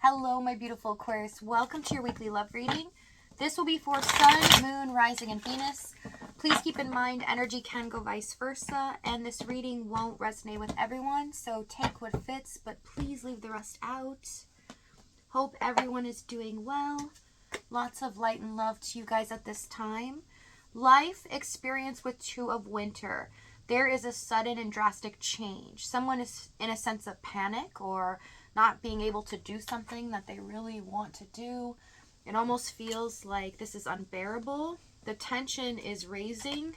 Hello, my beautiful Aquarius. Welcome to your weekly love reading. This will be for Sun, Moon, Rising, and Venus. Please keep in mind energy can go vice versa, and this reading won't resonate with everyone, so take what fits, but please leave the rest out. Hope everyone is doing well. Lots of light and love to you guys at this time. Life experience with Two of Winter. There is a sudden and drastic change. Someone is in a sense of panic or not being able to do something that they really want to do. It almost feels like this is unbearable. The tension is raising.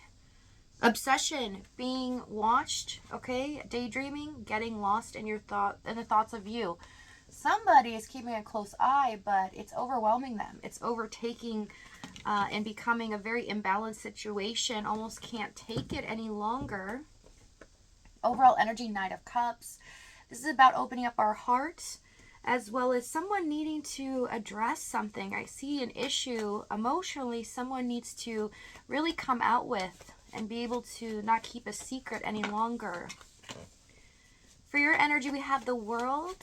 Obsession, being watched, okay? Daydreaming, getting lost in the thoughts of you. Somebody is keeping a close eye, but it's overwhelming them. It's overtaking and becoming a very imbalanced situation. Almost can't take it any longer. Overall energy, Knight of Cups. This is about opening up our hearts, as well as someone needing to address something. I see an issue emotionally someone needs to really come out with and be able to not keep a secret any longer. For your energy, we have the World,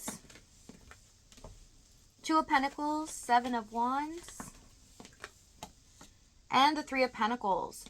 Two of Pentacles, Seven of Wands, and the Three of Pentacles.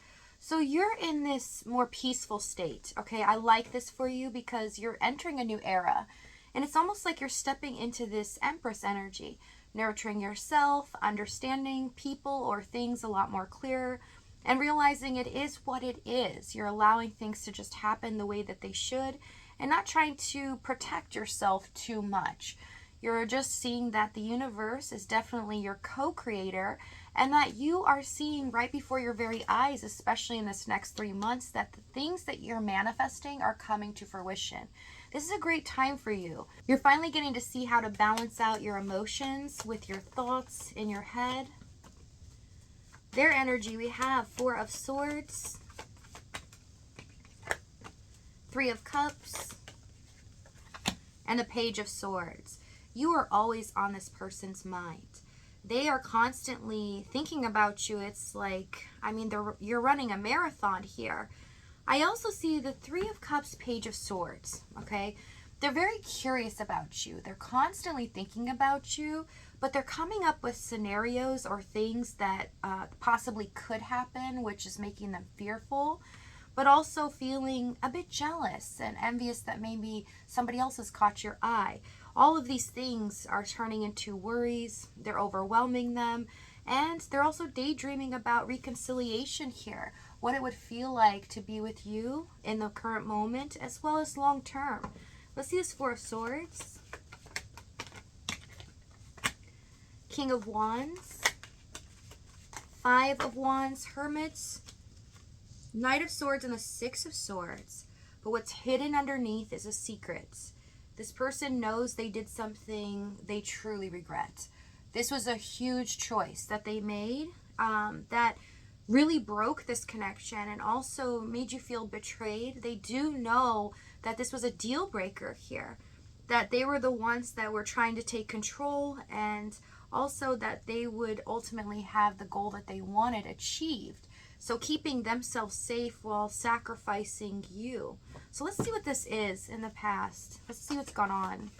So you're in this more peaceful state, okay? I like this for you because you're entering a new era. And it's almost like you're stepping into this Empress energy, nurturing yourself, understanding people or things a lot more clearer, and realizing it is what it is. You're allowing things to just happen the way that they should and not trying to protect yourself too much. You're just seeing that the universe is definitely your co-creator and that you are seeing right before your very eyes, especially in this next 3 months, that the things that you're manifesting are coming to fruition. This is a great time for you. You're finally getting to see how to balance out your emotions with your thoughts in your head. Their energy, we have Four of Swords, Three of Cups, and the Page of Swords. You are always on this person's mind. They are constantly thinking about you. It's like, you're running a marathon here. I also see the Three of Cups, Page of Swords, okay? They're very curious about you. They're constantly thinking about you, but they're coming up with scenarios or things that possibly could happen, which is making them fearful, but also feeling a bit jealous and envious that maybe somebody else has caught your eye. All of these things are turning into worries. They're overwhelming them. And they're also daydreaming about reconciliation here. What it would feel like to be with you in the current moment as well as long term. Let's see this Four of Swords. King of Wands. Five of Wands. Hermits. Knight of Swords and the Six of Swords. But what's hidden underneath is a secret. This person knows they did something they truly regret. This was a huge choice that they made that really broke this connection and also made you feel betrayed. They do know that this was a deal breaker here, that they were the ones that were trying to take control, and also that they would ultimately have the goal that they wanted achieved. So keeping themselves safe while sacrificing you. So let's see what this is in the past. Let's see what's gone on.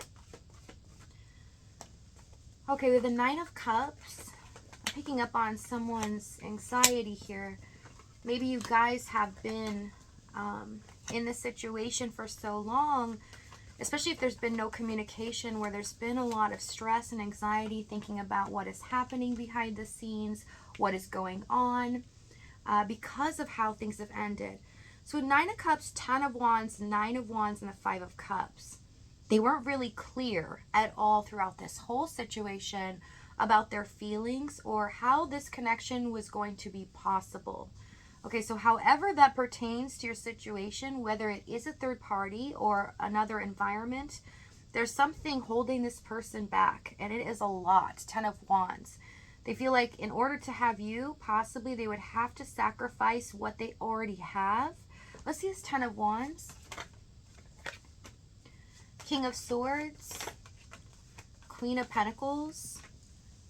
Okay, we have the Nine of Cups. I'm picking up on someone's anxiety here. Maybe you guys have been in this situation for so long, especially if there's been no communication, where there's been a lot of stress and anxiety thinking about what is happening behind the scenes, what is going on. Because of how things have ended. So Nine of Cups, Ten of Wands, Nine of Wands, and the Five of Cups. They weren't really clear at all throughout this whole situation about their feelings or how this connection was going to be possible. Okay, so however that pertains to your situation, whether it is a third party or another environment, there's something holding this person back, and it is a lot. Ten of Wands. They feel like in order to have you, possibly they would have to sacrifice what they already have. Let's see this Ten of Wands. King of Swords. Queen of Pentacles.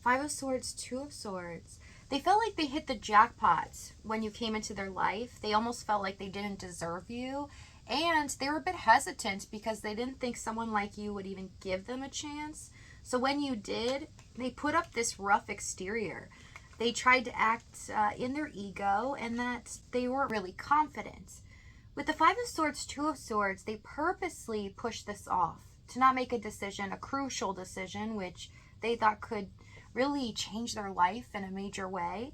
Five of Swords, Two of Swords. They felt like they hit the jackpot when you came into their life. They almost felt like they didn't deserve you. And they were a bit hesitant because they didn't think someone like you would even give them a chance. So when you did, they put up this rough exterior. They tried to act in their ego, and that they weren't really confident. With the Five of Swords, Two of Swords, they purposely pushed this off to not make a decision, a crucial decision, which they thought could really change their life in a major way.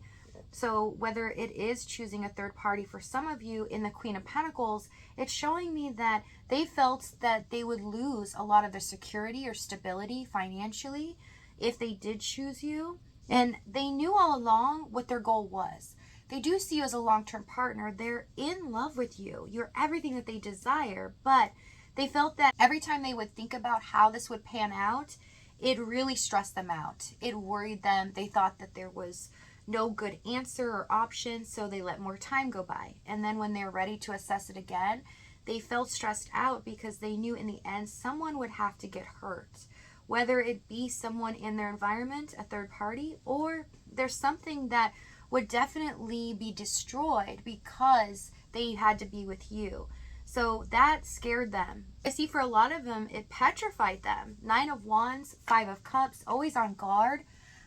So whether it is choosing a third party for some of you in the Queen of Pentacles, it's showing me that they felt that they would lose a lot of their security or stability financially if they did choose you. And they knew all along what their goal was. They do see you as a long-term partner. They're in love with you. You're everything that they desire, but they felt that every time they would think about how this would pan out, it really stressed them out. It worried them. They thought that there was no good answer or option, so they let more time go by. And then when they're ready to assess it again, they felt stressed out because they knew in the end someone would have to get hurt. Whether it be someone in their environment, a third party, or there's something that would definitely be destroyed because they had to be with you. So that scared them. I see for a lot of them, it petrified them. Nine of Wands, Five of Cups, always on guard.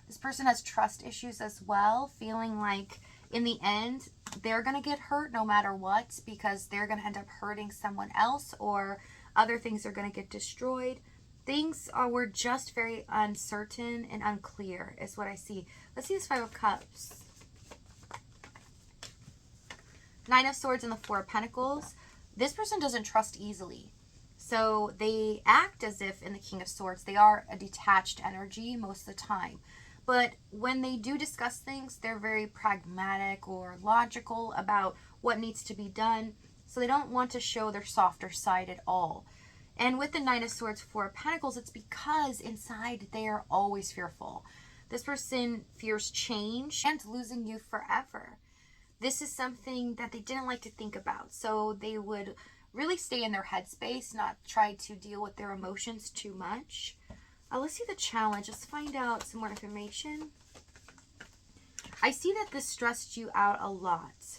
This person has trust issues as well, feeling like in the end, they're going to get hurt no matter what because they're going to end up hurting someone else or other things are going to get destroyed. Things were just very uncertain and unclear is what I see. Let's see this Five of Cups. Nine of Swords and the Four of Pentacles. This person doesn't trust easily. So they act as if in the King of Swords, they are a detached energy most of the time. But when they do discuss things, they're very pragmatic or logical about what needs to be done. So they don't want to show their softer side at all. And with the Nine of Swords, Four of Pentacles, it's because inside they are always fearful. This person fears change and losing you forever. This is something that they didn't like to think about. So they would really stay in their headspace, not try to deal with their emotions too much. Let's see the challenge. Let's find out some more information. I see that this stressed you out a lot.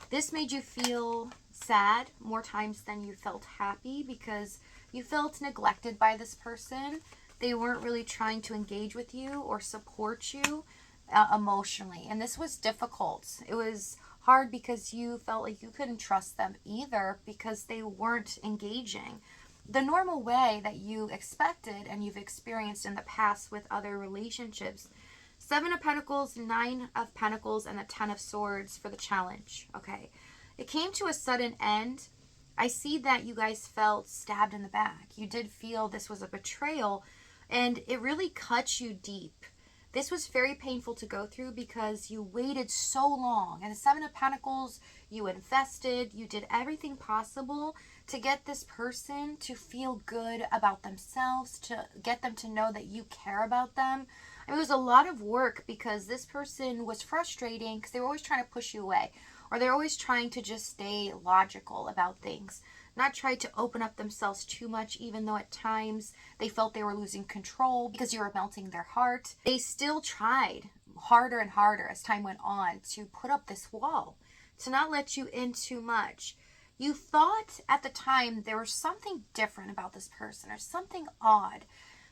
This made you feel sad more times than you felt happy because you felt neglected by this person. They weren't really trying to engage with you or support you emotionally. And this was difficult. It was hard because you felt like you couldn't trust them either because they weren't engaging the normal way that you expected and you've experienced in the past with other relationships. Seven of Pentacles, Nine of Pentacles, and the Ten of Swords for the challenge. Okay. It came to a sudden end. I see that you guys felt stabbed in the back. You did feel this was a betrayal, and it really cut you deep. This was very painful to go through because you waited so long. And the Seven of Pentacles, you invested, you did everything possible to get this person to feel good about themselves, to get them to know that you care about them. I mean, it was a lot of work because this person was frustrating because they were always trying to push you away, or they're always trying to just stay logical about things, not try to open up themselves too much, even though at times they felt they were losing control because you were melting their heart. They still tried harder and harder as time went on to put up this wall, to not let you in too much. You thought at the time there was something different about this person or something odd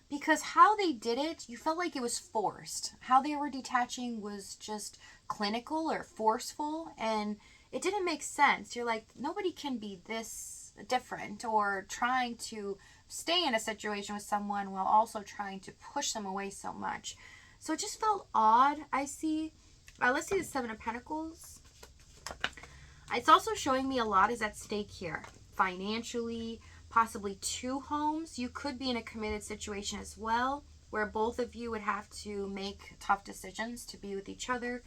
because how they did it, you felt like it was forced. How they were detaching was just clinical or forceful, and it didn't make sense. You're like, nobody can be this different or trying to stay in a situation with someone while also trying to push them away so much. So it just felt odd, I see. Let's see the Seven of Pentacles. It's also showing me a lot is at stake here. Financially, possibly two homes. You could be in a committed situation as well, where both of you would have to make tough decisions to be with each other.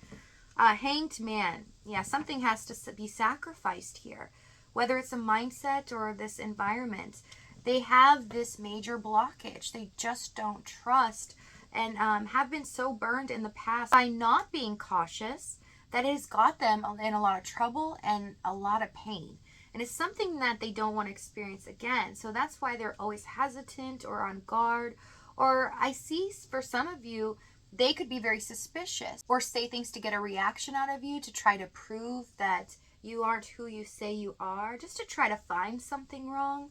Hanged Man. Yeah, something has to be sacrificed here. Whether it's a mindset or this environment. They have this major blockage. They just don't trust and have been so burned in the past by not being cautious that it has got them in a lot of trouble and a lot of pain. And it's something that they don't want to experience again. So that's why they're always hesitant or on guard. Or I see for some of you, they could be very suspicious or say things to get a reaction out of you to try to prove that you aren't who you say you are, just to try to find something wrong.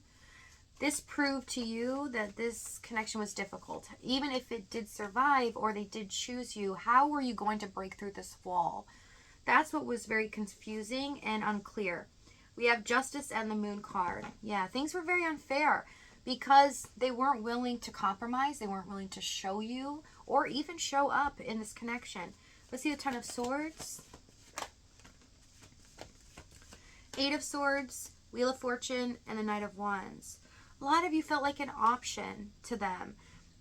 This proved to you that this connection was difficult. Even if it did survive or they did choose you, how were you going to break through this wall? That's what was very confusing and unclear. We have Justice and the Moon card. Yeah, things were very unfair because they weren't willing to compromise. They weren't willing to show you or even show up in this connection. Let's see the Ten of Swords. Eight of Swords, Wheel of Fortune, and the Knight of Wands. A lot of you felt like an option to them.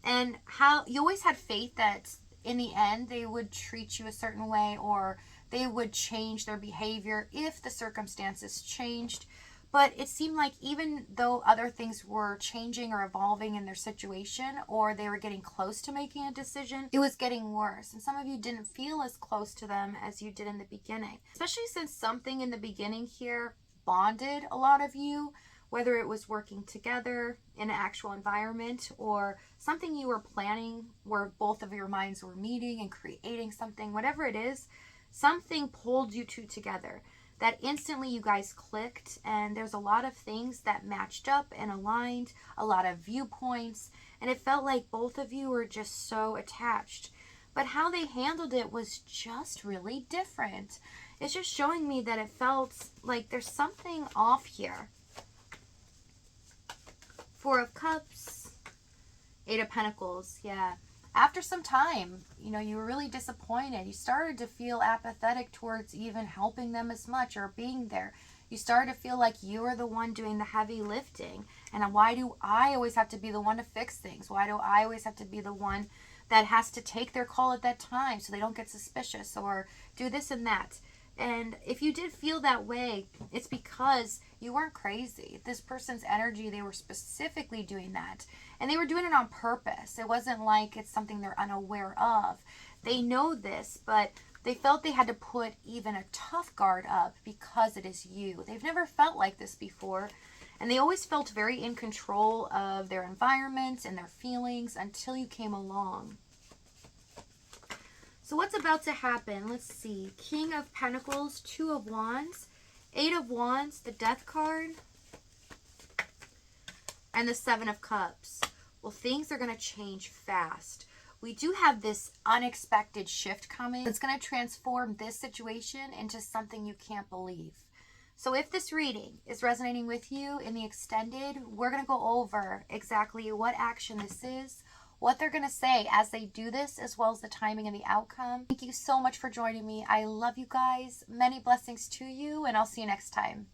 And how you always had faith that in the end they would treat you a certain way or they would change their behavior if the circumstances changed. But it seemed like even though other things were changing or evolving in their situation, or they were getting close to making a decision, it was getting worse. And some of you didn't feel as close to them as you did in the beginning. Especially since something in the beginning here bonded a lot of you, whether it was working together in an actual environment or something you were planning where both of your minds were meeting and creating something, whatever it is, something pulled you two together. That instantly you guys clicked, and there's a lot of things that matched up and aligned, a lot of viewpoints, and it felt like both of you were just so attached. But how they handled it was just really different. It's just showing me that it felt like there's something off here. Four of Cups, Eight of Pentacles, yeah. After some time, you know, you were really disappointed. You started to feel apathetic towards even helping them as much or being there. You started to feel like you were the one doing the heavy lifting. And why do I always have to be the one to fix things? Why do I always have to be the one that has to take their call at that time so they don't get suspicious or do this and that? And if you did feel that way, it's because you weren't crazy. This person's energy, they were specifically doing that. And they were doing it on purpose. It wasn't like it's something they're unaware of. They know this, but they felt they had to put even a tough guard up because it is you. They've never felt like this before. And they always felt very in control of their environments and their feelings until you came along. So what's about to happen? Let's see. King of Pentacles, Two of Wands, Eight of Wands, the Death card, and the Seven of Cups. Well, things are going to change fast. We do have this unexpected shift coming. It's going to transform this situation into something you can't believe. So if this reading is resonating with you in the extended, we're going to go over exactly what action this is, what they're going to say as they do this, as well as the timing and the outcome. Thank you so much for joining me. I love you guys. Many blessings to you, and I'll see you next time.